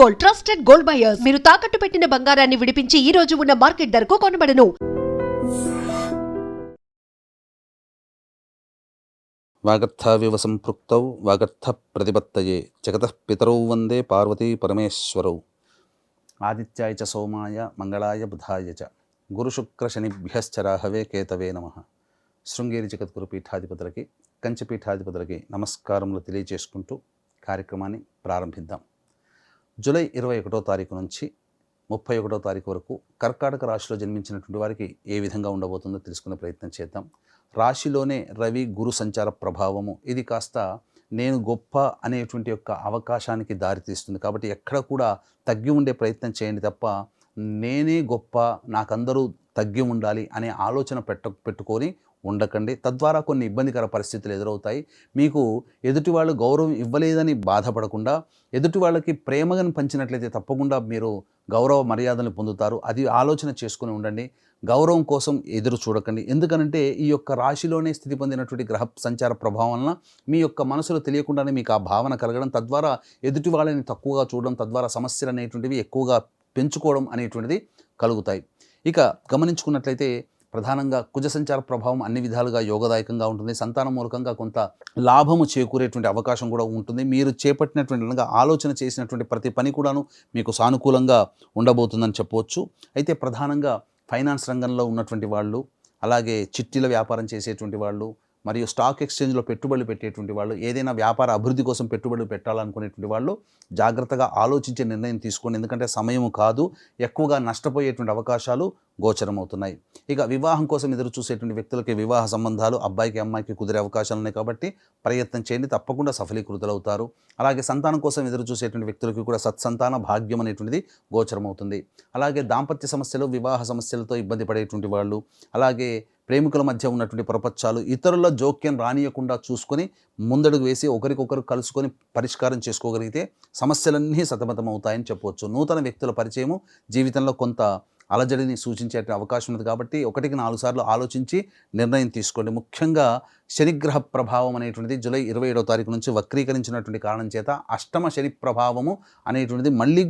Gold, trusted gold buyers. మీరు తాకట్టు పెట్టిన బంగారాన్ని విడిపించి ఈ రోజు ఉన్న మార్కెట్ ధరకు కొనబడను. వాగర్థావివ సంపృక్తౌ వాగర్థ ప్రతిపత్తయే జగతః పితరౌ వందే పార్వతీ పరమేశ్వరౌ. ఆదిత్యాయ చ సోమాయ మంగళాయ బుధాయ చ గురుశుక్ర శనిభ్యశ్చ రాహవే కేతవే నమః. శృంగేరి జగద్గురు పీఠాధిపతులకి, కంచి పీఠాధిపతులకి నమస్కారములు తెలియజేసుకుంటూ కార్యక్రమాన్ని ప్రారంభిద్దాం. జూలై 21వ తారీఖు నుంచి 31వ తారీఖు వరకు కర్కాటక రాశిలో జన్మించినటువంటి వారికి ఏ విధంగా ఉండబోతుందో తెలుసుకునే ప్రయత్నం చేద్దాం. రాశిలోనే రవి గురు సంచార ప్రభావము ఇది కాస్త నేను గొప్ప అనేటువంటి యొక్క అవకాశానికి దారితీస్తుంది. కాబట్టి ఎక్కడ కూడా తగ్గి ఉండే ప్రయత్నం చేయండి తప్ప నేనే గొప్ప, నాకందరూ తగ్గి ఉండాలి అనే ఆలోచన పెట్టుకొని ఉండకండి. తద్వారా కొన్ని ఇబ్బందికర పరిస్థితులు ఎదురవుతాయి. మీకు ఎదుటి వాళ్ళు గౌరవం ఇవ్వలేదని బాధపడకుండా ఎదుటి వాళ్ళకి ప్రేమగా పంచినట్లయితే తప్పకుండా మీరు గౌరవ మర్యాదలను పొందుతారు. అది ఆలోచన చేసుకుని ఉండండి. గౌరవం కోసం ఎదురు చూడకండి. ఎందుకనంటే ఈ యొక్క రాశిలోనే స్థితి పొందినటువంటి గ్రహ సంచార ప్రభావం వలన మీ యొక్క మనసులో తెలియకుండానే మీకు ఆ భావన కలగడం, తద్వారా ఎదుటి వాళ్ళని తక్కువగా చూడడం, తద్వారా సమస్యలు అనేటువంటివి ఎక్కువగా పెంచుకోవడం అనేటువంటిది కలుగుతాయి. ఇక గమనించుకున్నట్లయితే ప్రధానంగా కుజ సంచార ప్రభావం అన్ని విధాలుగా యోగదాయకంగా ఉంటుంది. సంతానం మూలకంగా కొంత లాభము చేకూరేటువంటి అవకాశం కూడా ఉంటుంది. మీరు చేపట్టినటువంటి ఆలోచన చేసినటువంటి ప్రతి పని కూడాను మీకు సానుకూలంగా ఉండబోతుందని చెప్పవచ్చు. అయితే ప్రధానంగా ఫైనాన్స్ రంగంలో ఉన్నటువంటి వాళ్ళు, అలాగే చిట్టీల వ్యాపారం చేసేటువంటి వాళ్ళు, మరియు స్టాక్ ఎక్స్చేంజ్లో పెట్టుబడులు పెట్టేటువంటి వాళ్ళు, ఏదైనా వ్యాపార అభివృద్ధి కోసం పెట్టుబడులు పెట్టాలనుకునేటువంటి వాళ్ళు జాగ్రత్తగా ఆలోచించే నిర్ణయం తీసుకోండి. ఎందుకంటే సమయం కాదు, ఎక్కువగా నష్టపోయేటువంటి అవకాశాలు గోచరమవుతున్నాయి. ఇక వివాహం కోసం ఎదురు చూసేటువంటి వ్యక్తులకి వివాహ సంబంధాలు అబ్బాయికి అమ్మాయికి కుదిరే అవకాశాలు ఉన్నాయి. కాబట్టి ప్రయత్నం చేయండి, తప్పకుండా సఫలీకృతులవుతారు. అలాగే సంతానం కోసం ఎదురు చూసేటువంటి వ్యక్తులకి కూడా సత్సంతాన భాగ్యం అనేటువంటిది గోచరమవుతుంది. అలాగే దాంపత్య సమస్యలు, వివాహ సమస్యలతో ఇబ్బంది పడేటువంటి వాళ్ళు, అలాగే ప్రేమికుల మధ్య ఉన్నటువంటి ప్రపంచాలు, ఇతరుల జోక్యం రానియకుండా చూసుకొని ముందడుగు వేసి ఒకరికొకరు కలుసుకొని పరిష్కారం చేసుకోగలిగితే సమస్యలన్నీ సతమతం అవుతాయని చెప్పవచ్చు. నూతన వ్యక్తుల పరిచయము జీవితంలో కొంత అలజడిని సూచించే అవకాశం ఉంది. కాబట్టి 1కి 4 సార్లు ఆలోచించి నిర్ణయం తీసుకోండి. ముఖ్యంగా శనిగ్రహ ప్రభావం అనేటువంటిది జూలై 27వ తారీఖు నుంచి వక్రీకరించినటువంటి కారణం చేత అష్టమ శని ప్రభావము అనేటువంటిది మళ్ళీ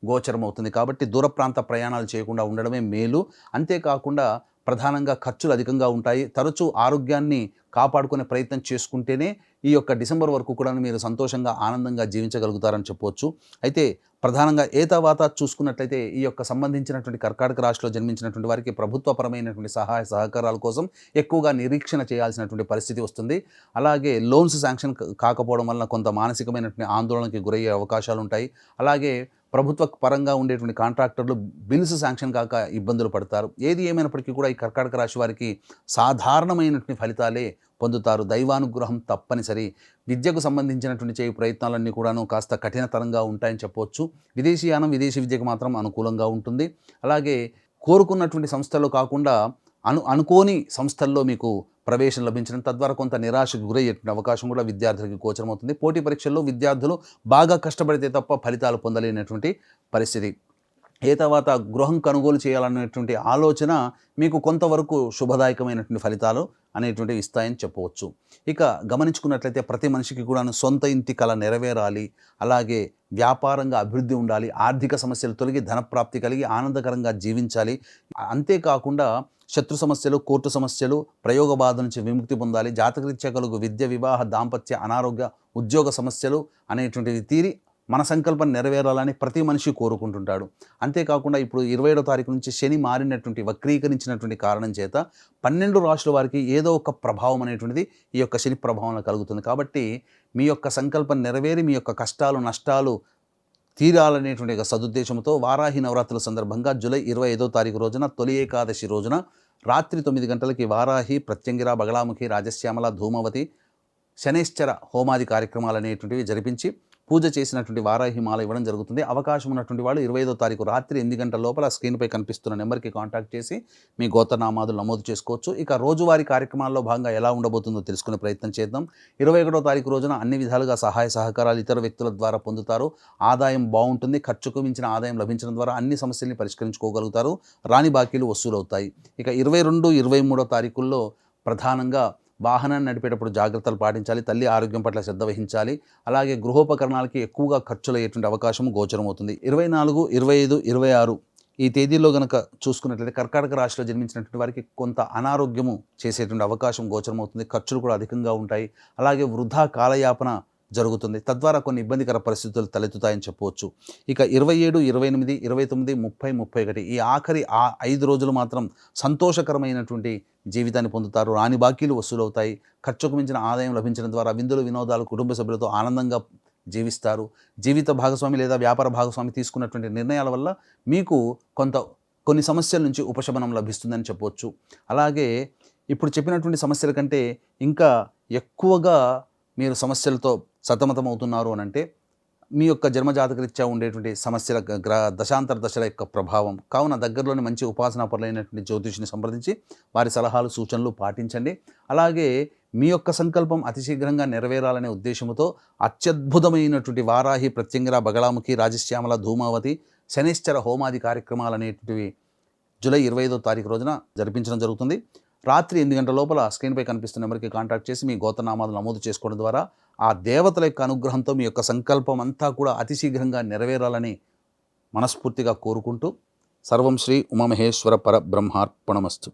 గోచరమవుతుంది. కాబట్టి దూర ప్రాంత ప్రయాణాలు చేయకుండా ఉండడమే మేలు. అంతేకాకుండా ప్రధానంగా ఖర్చులు అధికంగా ఉంటాయి. తరచూ ఆరోగ్యాన్ని కాపాడుకునే ప్రయత్నం చేసుకుంటేనే ఈ యొక్క డిసెంబర్ వరకు కూడా మీరు సంతోషంగా ఆనందంగా జీవించగలుగుతారని చెప్పవచ్చు. అయితే ప్రధానంగా ఏతావాత చూసుకున్నట్లయితే ఈ యొక్క సంబంధించినటువంటి కర్కాటక రాశిలో జన్మించినటువంటి వారికి ప్రభుత్వపరమైనటువంటి సహాయ సహకారాల కోసం ఎక్కువగా నిరీక్షణ చేయాల్సినటువంటి పరిస్థితి వస్తుంది. అలాగే లోన్స్ శాంక్షన్ కాకపోవడం వలన కొంత మానసికమైనటువంటి ఆందోళనకి గురయ్యే అవకాశాలు ఉంటాయి. అలాగే ప్రభుత్వ పరంగా ఉండేటువంటి కాంట్రాక్టర్లు బిల్స్ శాంక్షన్ కాక ఇబ్బందులు పడతారు. ఏది ఏమైనప్పటికీ కూడా ఈ కర్కాటక రాశి వారికి సాధారణమైనటువంటి ఫలితాలే పొందుతారు. దైవానుగ్రహం తప్పనిసరి. విద్యకు సంబంధించినటువంటి చేయ ప్రయత్నాలన్నీ కూడాను కాస్త కఠినతరంగా ఉంటాయని చెప్పవచ్చు. విదేశీయానం, విదేశీ విద్యకు మాత్రం అనుకూలంగా ఉంటుంది. అలాగే కోరుకున్నటువంటి సంస్థలు కాకుండా అనుకోని సంస్థల్లో మీకు ప్రవేశం లభించడం, తద్వారా కొంత నిరాశకు గురయ్యేటువంటి అవకాశం కూడా విద్యార్థులకి గోచరమవుతుంది. పోటీ పరీక్షల్లో విద్యార్థులు బాగా కష్టపడితే తప్ప ఫలితాలు పొందలేనటువంటి పరిస్థితి. తర్వాత గృహం కొనుగోలు చేయాలనేటువంటి ఆలోచన మీకు కొంతవరకు శుభదాయకమైనటువంటి ఫలితాలు అనేటువంటివి ఇస్తాయని చెప్పవచ్చు. ఇక గమనించుకున్నట్లయితే ప్రతి మనిషికి కూడా సొంత ఇంటి కల నెరవేరాలి, అలాగే వ్యాపారంగా అభివృద్ధి ఉండాలి, ఆర్థిక సమస్యలు తొలగి ధనప్రాప్తి కలిగి ఆనందకరంగా జీవించాలి. అంతేకాకుండా శత్రు సమస్యలు, కోర్టు సమస్యలు, ప్రయోగ బాధ నుంచి విముక్తి పొందాలి. జాతకరీత్యా కలుగు విద్య, వివాహ, దాంపత్య, అనారోగ్య, ఉద్యోగ సమస్యలు అనేటువంటిది తీరి మన సంకల్పం నెరవేరాలని ప్రతి మనిషి కోరుకుంటుంటాడు. అంతేకాకుండా ఇప్పుడు 27వ తారీఖు నుంచి శని మారినటువంటి వక్రీకరించినటువంటి కారణం చేత 12 రాశుల వారికి ఏదో ఒక ప్రభావం అనేటువంటిది ఈ యొక్క శని ప్రభావంలో కలుగుతుంది. కాబట్టి మీ యొక్క సంకల్పం నెరవేరి మీ యొక్క కష్టాలు, నష్టాలు తీరాలనేటువంటి సదుద్దేశంతో వారాహి నవరాత్రుల సందర్భంగా జూలై 25వ తారీఖు రోజున తొలి ఏకాదశి రోజున రాత్రి 9 గంటలకి వారాహి, ప్రత్యంగిర, బగళాముఖి, రాజశ్యామల, ధూమవతి, శనేశ్చర హోమాది కార్యక్రమాలు అనేటువంటివి జరిపించి పూజ చేసినటువంటి వారాహి మాల ఇవ్వడం జరుగుతుంది. అవకాశం ఉన్నటువంటి వాళ్ళు 25వ తారీఖు రాత్రి 8 గంటల లోపల స్క్రీన్పై కనిపిస్తున్న నెంబర్కి కాంటాక్ట్ చేసి మీ గోత్రనామాదులు నమోదు చేసుకోవచ్చు. ఇక రోజువారీ కార్యక్రమాల్లో భాగంగా ఎలా ఉండబోతుందో తెలుసుకునే ప్రయత్నం చేద్దాం. 21వ తారీఖు రోజున అన్ని విధాలుగా సహాయ సహకారాలు ఇతర వ్యక్తుల ద్వారా పొందుతారు. ఆదాయం బాగుంటుంది. ఖర్చుకు మించిన ఆదాయం లభించడం ద్వారా అన్ని సమస్యల్ని పరిష్కరించుకోగలుగుతారు. రాని బాకీలు వసూలవుతాయి. ఇక 22, 23వ తారీఖుల్లో ప్రధానంగా వాహనాన్ని నడిపేటప్పుడు జాగ్రత్తలు పాటించాలి, తల్లి ఆరోగ్యం పట్ల శ్రద్ధ వహించాలి. అలాగే గృహోపకరణాలకి ఎక్కువగా ఖర్చులు అయ్యేటువంటి అవకాశం గోచరమవుతుంది. 24, 25, 26 ఈ తేదీల్లో గనక చూసుకున్నట్లయితే కర్కాటక రాశిలో జన్మించినటువంటి వారికి కొంత అనారోగ్యము చేసేటువంటి అవకాశం గోచరమవుతుంది. ఖర్చులు కూడా అధికంగా ఉంటాయి. అలాగే వృధా కాలయాపన జరుగుతుంది. తద్వారా కొన్ని ఇబ్బందికర పరిస్థితులు తలెత్తుతాయని చెప్పవచ్చు. ఇక 27, 28, 29, 30, 31 ఈ ఆఖరి 5 రోజులు మాత్రం సంతోషకరమైనటువంటి జీవితాన్ని పొందుతారు. రాని బాకీలు వసూలవుతాయి. ఖర్చుకు మించిన ఆదాయం లభించడం ద్వారా విందులు వినోదాలు కుటుంబ సభ్యులతో ఆనందంగా జీవిస్తారు. జీవిత భాగస్వామి లేదా వ్యాపార భాగస్వామి తీసుకున్నటువంటి నిర్ణయాల వల్ల మీకు కొన్ని సమస్యల నుంచి ఉపశమనం లభిస్తుందని చెప్పవచ్చు. అలాగే ఇప్పుడు చెప్పినటువంటి సమస్యల కంటే ఇంకా ఎక్కువగా మీరు సమస్యలతో సతమతమవుతున్నారు అని అంటే మీ యొక్క జన్మజాతకరీత్యా ఉండేటువంటి సమస్యల దశాంతర దశల యొక్క ప్రభావం. కావున దగ్గరలోని మంచి ఉపాసనా పరులైనటువంటి జ్యోతిషిని సంప్రదించి వారి సలహాలు సూచనలు పాటించండి. అలాగే మీ యొక్క సంకల్పం అతి శీఘ్రంగా నెరవేరాలనే ఉద్దేశంతో అత్యద్భుతమైనటువంటి వారాహి, ప్రత్యంగిర, బగళాముఖి, రాజశ్యామల, ధూమావతి, శనిశ్చర హోమాది కార్యక్రమాలు అనేటివి జూలై 25వ తారీఖు రోజున జరిపించడం జరుగుతుంది. రాత్రి 8 గంటల లోపల స్క్రీన్పై కనిపిస్తున్న నెంబర్కి కాంటాక్ట్ చేసి మీ గోత్రనామాలు నమోదు చేసుకోవడం ద్వారా ఆ దేవతల యొక్క అనుగ్రహంతో మీ యొక్క సంకల్పం అంతా కూడా అతి శీఘ్రంగా నెరవేరాలని మనస్ఫూర్తిగా కోరుకుంటూ సర్వం శ్రీ ఉమామహేశ్వర పరబ్రహ్మార్పణమస్తు.